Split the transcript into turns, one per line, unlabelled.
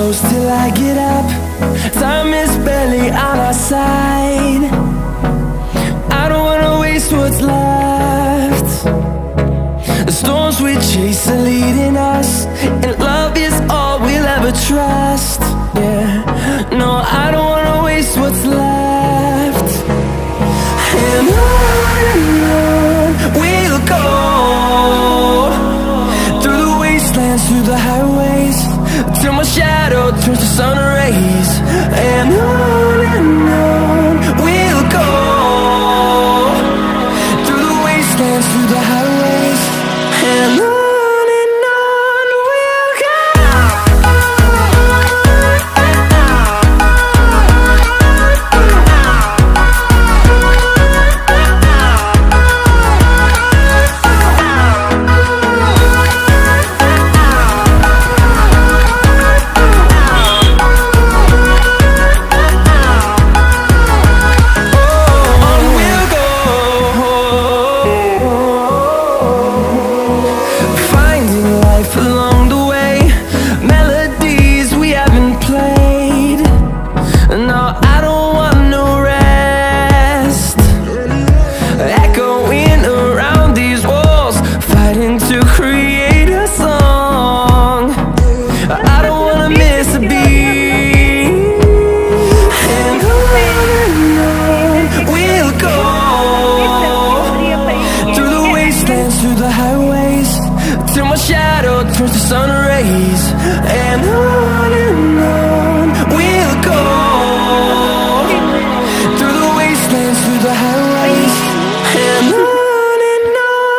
close till I get up. Time is barely on our side. I don't wanna waste what's left. The storms we chase are leading us, and love is all we'll ever trust.